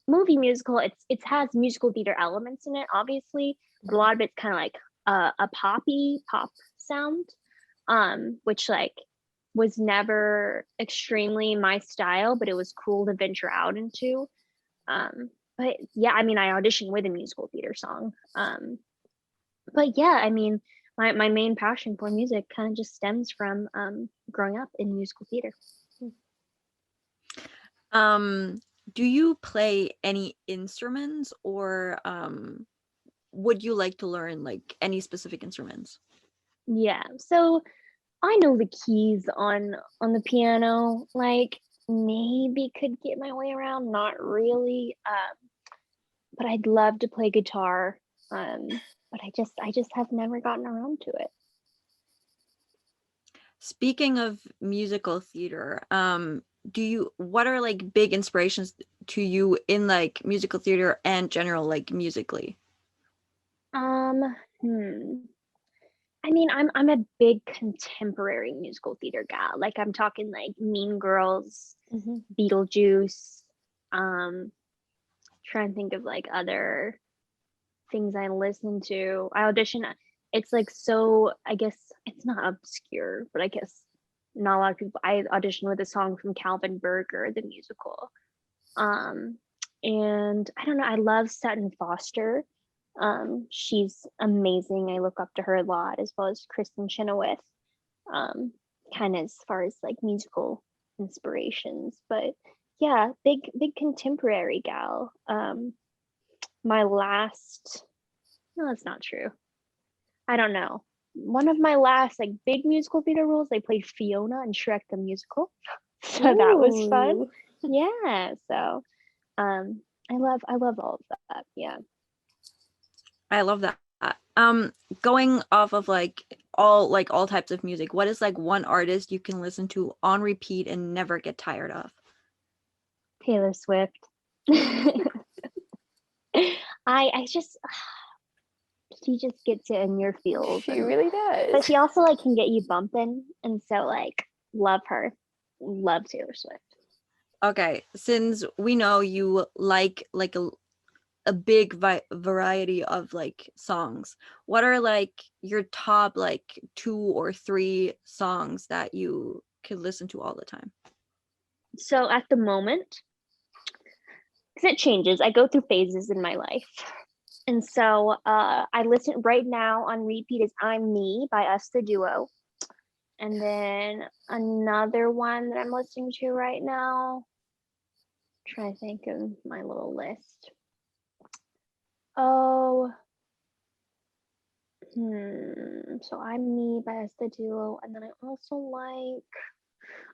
movie musical, it has musical theater elements in it, obviously, but a lot of it's kind of like a pop sound, which like was never extremely my style, but it was cool to venture out into. But yeah, I mean, I auditioned with a musical theater song. But yeah, I mean, my main passion for music kind of just stems from growing up in musical theater. Do you play any instruments, or would you like to learn like any specific instruments? Yeah, so I know the keys on the piano, like maybe could get my way around, not really. But I'd love to play guitar. But I just have never gotten around to it. Speaking of musical theater, what are like big inspirations to you in like musical theater and general, like musically? Hmm. I mean, I'm a big contemporary musical theater gal. Like I'm talking like Mean Girls, Beetlejuice. Trying to think of like other things I listen to. I audition. It's like, so I guess it's not obscure, but I guess not a lot of people. I auditioned with a song from Calvin Berger, the musical. And I don't know. I love Sutton Foster. She's amazing. I look up to her a lot, as well as Kristen Chenoweth. Kind of as far as like musical inspirations, but yeah, big contemporary gal. My last, no, that's not true. I don't know. One of my last like big musical theater roles, they played Fiona in Shrek the Musical. So that was fun. Ooh. Yeah. So I love all of that. Yeah. I love that. Going off of all types of music, what is like one artist you can listen to on repeat and never get tired of? Taylor Swift. I just, she just gets it in your feels. She really does. But she also like can get you bumping, and so like love her. Love Taylor Swift. Okay, since we know you like a big variety of like songs, what are like your top like 2 or 3 songs that you could listen to all the time? So at the moment, because it changes, I go through phases in my life. And so I listen right now on repeat is I'm Me by Us the Duo. And then another one that I'm listening to right now, I'm trying to think of my little list. Oh, so I'm Me by Us the Duo. And then I also like,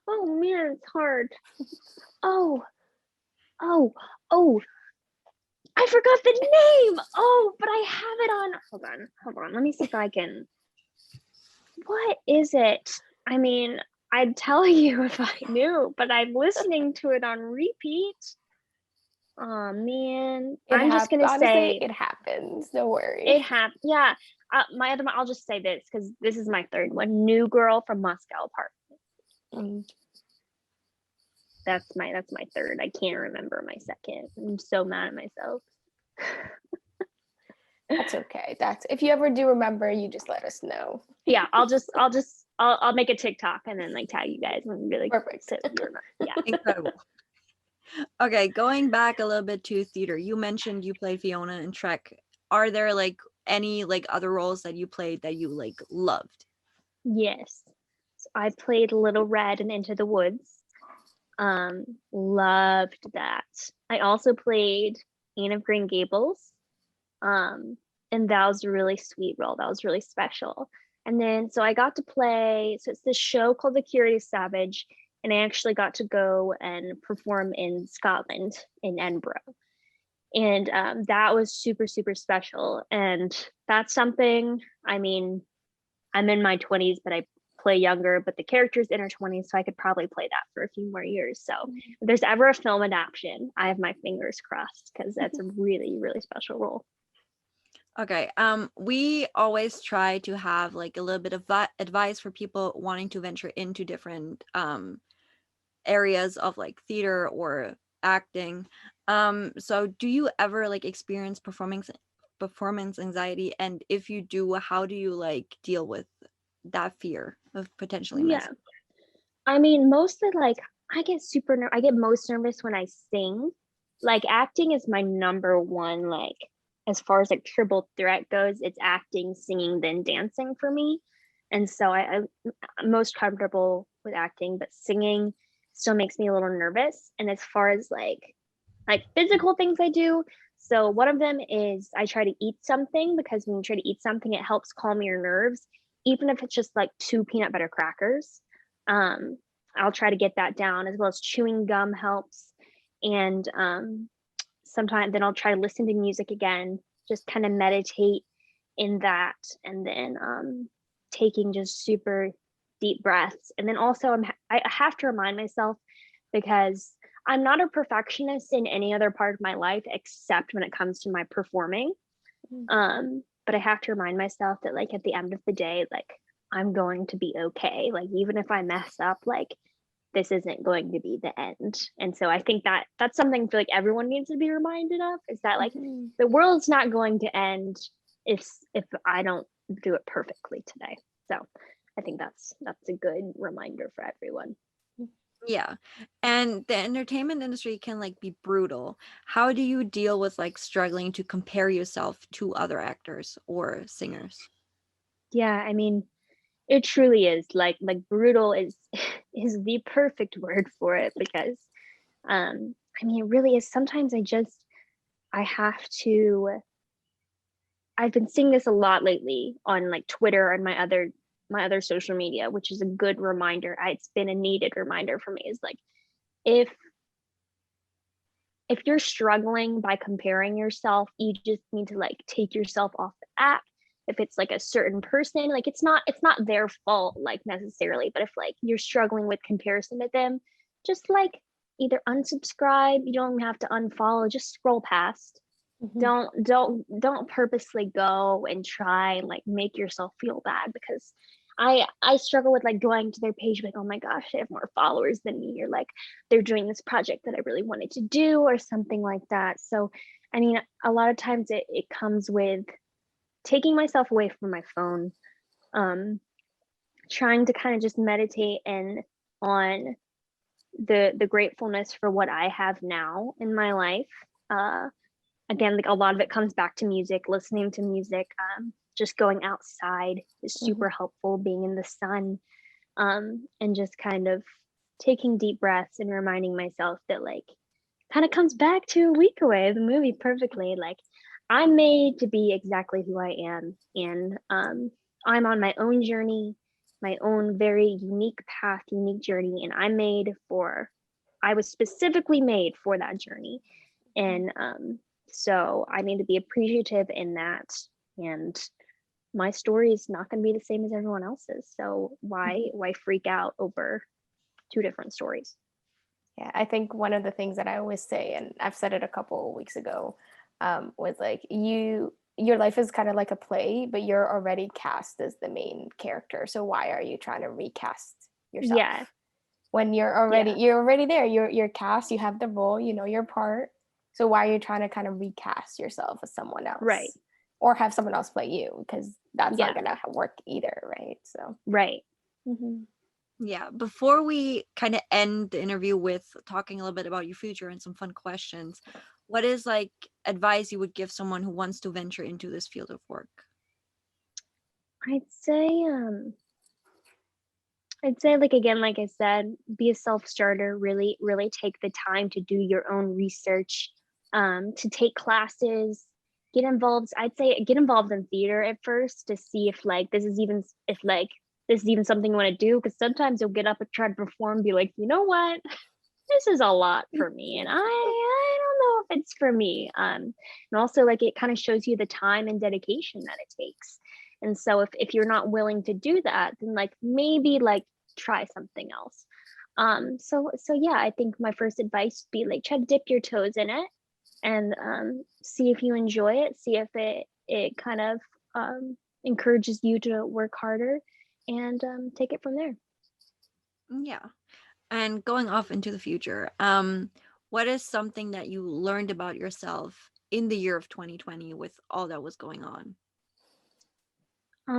oh man, it's hard. Oh, I forgot the name. Oh, but I have it on. Hold on. Let me see if I can. What is it? I mean, I'd tell you if I knew, but I'm listening to it on repeat. Oh man, I'm just gonna honestly, say it happens. Don't worry. it happened. Yeah, my other one. I'll just say this because this is my third one. New Girl from Moscow Apartment. That's my third. I can't remember my second. I'm so mad at myself. That's okay. That's, if you ever do remember, you just let us know. Yeah, I'll make a TikTok and then like tag you guys and be like, Perfect. so yeah. Incredible. Okay, going back a little bit to theater, you mentioned you played Fiona in Shrek. Are there like any like other roles that you played that you like loved? Yes. So I played Little Red in Into the Woods. Loved that. I also played Anne of Green Gables. And that was a really sweet role. That was really special. And then so I got to play, so it's this show called The Curious Savage, and I actually got to go and perform in Scotland, in Edinburgh. And that was super, super special. And that's something, I mean, I'm in my 20s, but I play younger, but the character's in her 20s, so I could probably play that for a few more years. So if there's ever a film adaptation, I have my fingers crossed, because that's a really, really special role. Okay. We always try to have like a little bit of advice for people wanting to venture into different areas of like theater or acting. So do you ever like experience performance anxiety? And if you do, how do you like deal with that fear of potentially Yeah. missing? I mean, mostly like I get most nervous when I sing. Like acting is my number one, like as far as like triple threat goes, it's acting, singing, then dancing for me. And so I'm most comfortable with acting, but singing still makes me a little nervous. And as far as like physical things I do, so one of them is I try to eat something, because when you try to eat something, it helps calm your nerves, even if it's just like 2 peanut butter crackers. I'll try to get that down, as well as chewing gum helps. And sometimes then I'll try to listen to music again, just kind of meditate in that, and then taking just super deep breaths. And then also I have to remind myself, because I'm not a perfectionist in any other part of my life except when it comes to my performing. But I have to remind myself that like at the end of the day, like I'm going to be okay. Like even if I mess up, like this isn't going to be the end. And so I think that that's something I feel like everyone needs to be reminded of, is that like the world's not going to end if I don't do it perfectly today. So I think that's a good reminder for everyone. Yeah. And the entertainment industry can like be brutal. How do you deal with like struggling to compare yourself to other actors or singers? Yeah, I mean, it truly is like brutal is is the perfect word for it, because I mean, it really is. Sometimes I have to, I've been seeing this a lot lately on like Twitter and my other social media, which is a good reminder. It's been a needed reminder for me, is like if you're struggling by comparing yourself, you just need to like take yourself off the app. If it's like a certain person, like it's not their fault like necessarily, but if like you're struggling with comparison to them, just like either unsubscribe, you don't have to unfollow, just scroll past. Don't purposely go and try and like make yourself feel bad, because I struggle with like going to their page like, oh my gosh, they have more followers than me, or like they're doing this project that I really wanted to do, or something like that. So I mean, a lot of times it comes with taking myself away from my phone, trying to kind of just meditate and on the gratefulness for what I have now in my life. Again, like a lot of it comes back to music, listening to music, just going outside is super helpful, being in the sun, and just kind of taking deep breaths and reminding myself that like kind of comes back to A Week Away, the movie, perfectly. Like I'm made to be exactly who I am, and I'm on my own journey, my own very unique path, unique journey, and I was specifically made for that journey. And so I need to be appreciative in that, and my story is not going to be the same as everyone else's, so why freak out over 2 different stories? Yeah, I think one of the things that I always say, and I've said it a couple of weeks ago, was like your life is kind of like a play, but you're already cast as the main character. So why are you trying to recast yourself? Yeah. When you're already there, you're cast, you have the role, you know your part. So why are you trying to kind of recast yourself as someone else? Right. Or have someone else play you, because that's not gonna work either, right? So right. Yeah, before we kind of end the interview with talking a little bit about your future and some fun questions, what is like advice you would give someone who wants to venture into this field of work? I'd say like, again, like I said, be a self-starter, really take the time to do your own research, to take classes, get involved. I'd say get involved in theater at first to see if this is even something you want to do. Because sometimes you'll get up and try to perform, and be like, you know what, this is a lot for me, and I don't know if it's for me. And also like it kind of shows you the time and dedication that it takes. And so if you're not willing to do that, then like maybe like try something else. So yeah, I think my first advice would be like try to dip your toes in it and see if you enjoy it, see if it kind of encourages you to work harder, and take it from there. Yeah. And going off into the future, what is something that you learned about yourself in the year of 2020 with all that was going on? I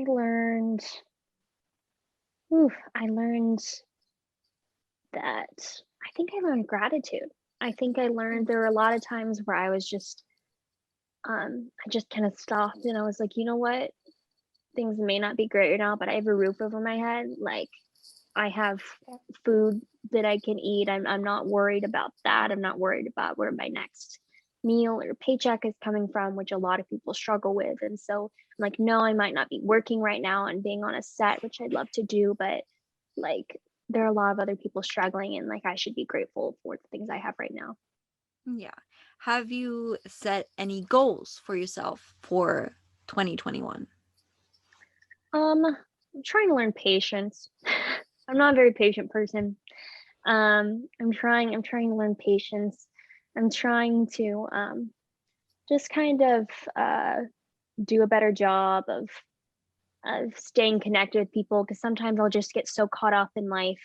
learned that I learned gratitude. I think I learned there were a lot of times where I was just I just kind of stopped and I was like, you know what? Things may not be great right now, but I have a roof over my head. Like I have food that I can eat. I'm not worried about that. I'm not worried about where my next meal or paycheck is coming from, which a lot of people struggle with. And so I'm like, no, I might not be working right now and being on a set, which I'd love to do, but like there are a lot of other people struggling, and like I should be grateful for the things I have right now. Yeah. Have you set any goals for yourself for 2021? I'm trying to learn patience. I'm not a very patient person. I'm trying to learn patience. I'm trying to just kind of do a better job of staying connected with people, because sometimes I'll just get so caught up in life,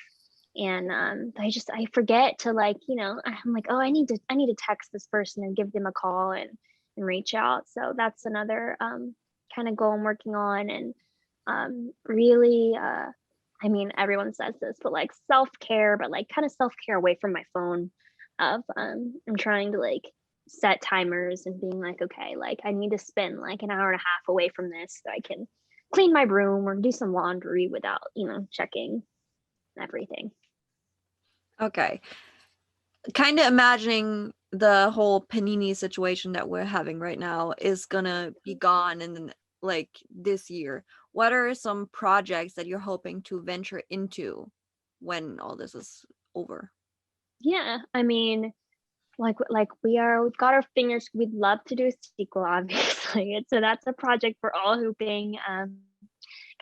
and I forget to like, I'm like, oh, I need to text this person and give them a call and reach out. So that's another kind of goal I'm working on. And really I mean, everyone says this, but like self-care, but like kind of self-care away from my phone. Of I'm trying to like set timers and being like, okay, like I need to spend like an hour and a half away from this so I can clean my room or do some laundry without, checking everything. Okay. Kind of imagining the whole panini situation that we're having right now is gonna be gone in the, like this year. What are some projects that you're hoping to venture into when all this is over? Yeah, I mean, like we've got our fingers. We'd love to do a sequel, obviously. So that's a project we're all hoping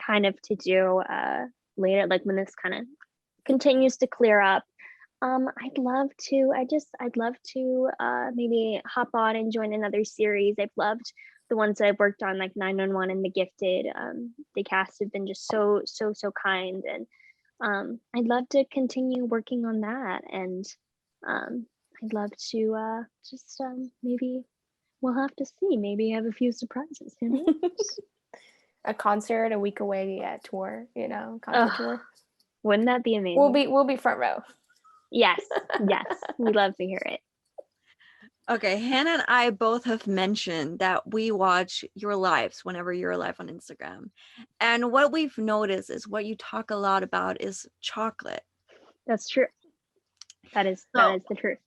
kind of to do later, like when this kind of continues to clear up. I'd love to maybe hop on and join another series. I've loved the ones that I've worked on, like 911 and The Gifted. The cast have been just so kind, and I'd love to continue working on that. And I'd love to just maybe we'll have to see. Maybe have a few surprises. A concert a week away tour, concert tour. Wouldn't that be amazing? We'll be front row. Yes, we'd love to hear it. Okay, Hannah and I both have mentioned that we watch your lives whenever you're live on Instagram. And what we've noticed is what you talk a lot about is chocolate. That's true. That is the truth.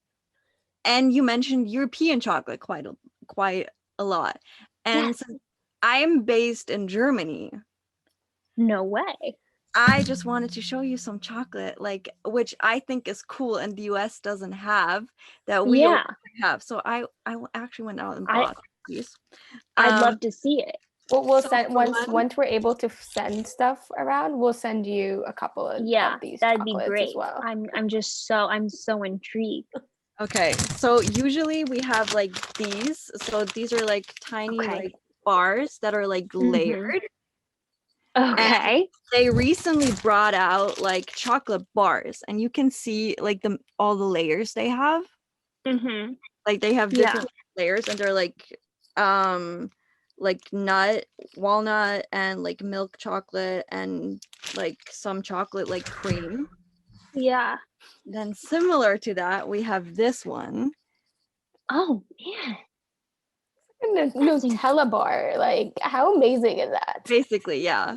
And you mentioned European chocolate quite a lot. And since I'm based in Germany. No way. I just wanted to show you some chocolate, like, which I think is cool and the US doesn't have, that we have. So I actually went out and bought these. I'd love to see it. We'll send once we're able to send stuff around, we'll send you a couple of these. That'd be great. As well. I'm so intrigued. Okay, so usually we have like these. So these are like tiny like bars that are like layered. Okay. And they recently brought out like chocolate bars, and you can see like all the layers they have. Mm-hmm. Like they have different layers, and they're like nut, walnut, and like milk chocolate, and like some chocolate like cream. Yeah. Then similar to that, we have this one. Oh yeah. Nutella bar. Like, how amazing is that? Basically, yeah.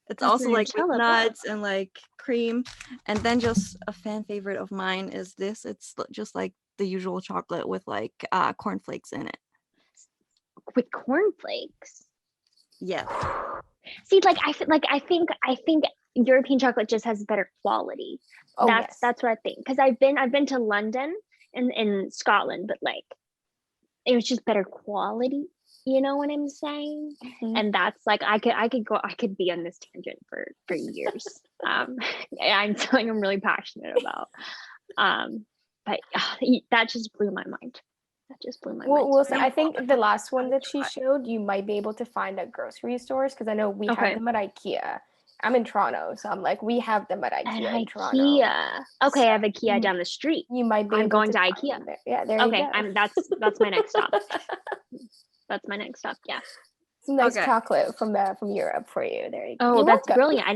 It's also like with nuts and like cream. And then just a fan favorite of mine is this. It's just like the usual chocolate with like cornflakes in it. with cornflakes. Yes. See, like I think European chocolate just has better quality. Oh, That's yes. what I think. Because I've been to London and in Scotland, but like it was just better quality. You know what I'm saying? Mhm. And that's like I could be on this tangent for years. I'm something I'm really passionate about. But that just blew my mind. That just blew my Well, mind. Wilson, I think the last one that she showed, you might be able to find at grocery stores because I know we Okay. have them at IKEA. I'm in Toronto, so I'm like, we have them at At IKEA in Toronto. IKEA. Okay, I have So IKEA down the street. you might be I'm able going to find IKEA. them there. Yeah, there Okay, you go. that's my next stop. That's my next stop. Yeah. Some nice Okay. chocolate from Europe for you. There you go. Oh, You're that's welcome. brilliant. I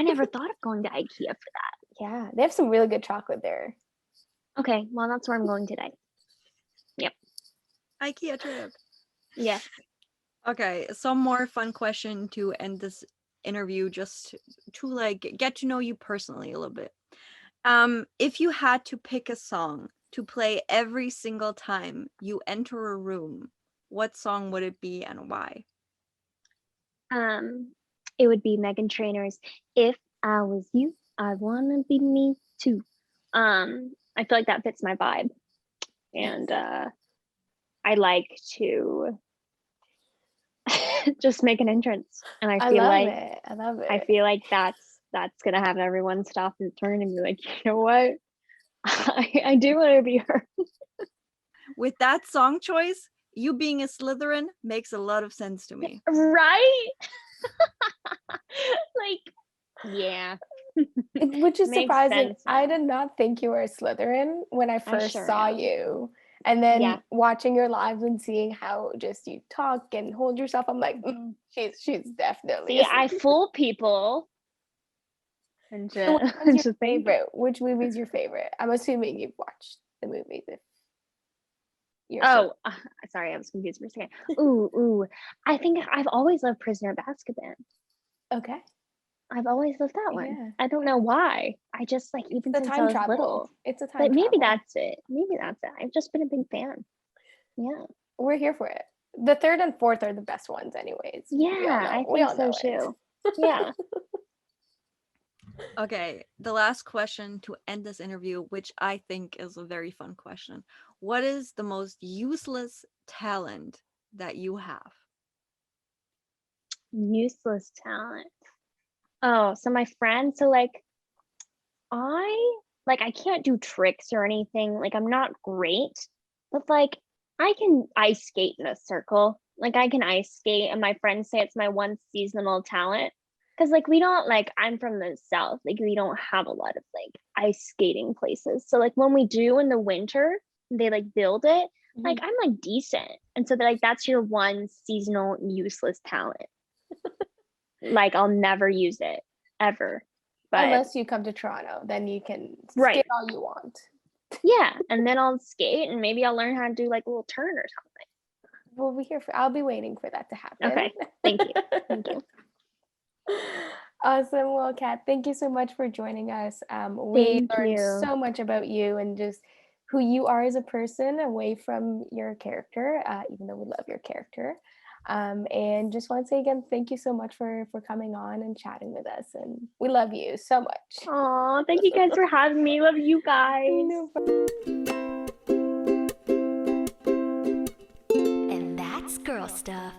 never thought of going to IKEA for that. Yeah, they have some really good chocolate there. Okay, well that's where I'm going today. IKEA trip. Yes. Okay, some more fun question to end this interview, just to like get to know you personally a little bit. If you had to pick a song to play every single time you enter a room, what song would it be and why? It would be Megan Trainor's "If I Was You, I Wanna Be Me Too." I feel like that fits my vibe, and I like to just make an entrance, and I feel like it. I love it. I feel like that's gonna have everyone stop and turn and be like, you know what? I do want to be her. With that song choice, you being a Slytherin makes a lot of sense to me. Right? Like, yeah. Which is Makes surprising. sense I now. did not think you were a Slytherin when I first sure saw am. you. And then Yeah. watching your lives and seeing how just you talk and hold yourself, I'm like, she's definitely See, a I Slytherin. fool people. And So which one's your just think, favorite? Which movie is your favorite? I'm assuming you've watched the movies. If you're oh, sorry, I was confused for a second. Ooh. I think I've always loved Prisoner of Azkaban. okay. I've always loved that one. Yeah. I don't know why. I just like even The since I time was travel. little. It's a time But maybe travel. that's it. Maybe that's it. I've just been a big fan. Yeah. We're here for it. The third and fourth are the best ones, anyways. Yeah, I We think all so know it. too. Yeah. Okay, the last question to end this interview, which I think is a very fun question. What is the most useless talent that you have? Useless talent. Oh, so my friend, so like I can't do tricks or anything. Like I'm not great, but like I can ice skate in a circle. Like I can ice skate, and my friends say it's my one seasonal talent. Cause like we don't like I'm from the south. Like we don't have a lot of like ice skating places. So like when we do in the winter, they like build it. Like I'm like decent, and so like that's your one seasonal useless talent. Like I'll never use it ever. But Unless you come to Toronto, then you can Right. skate all you want. yeah, and then I'll skate and maybe I'll learn how to do like a little turn or We'll be here for. I'll be waiting for that to happen. Okay, thank you. Thank you. Awesome. Well, Kat, thank you so much for joining us. We Thank learned you. so much about you and just who you are as a person away from your character, even though we love your character. And just want to say again, thank you so much for coming on and chatting with us. And we love you so much. Aw, thank you guys for having me. Love you guys. No problem. And that's girl stuff.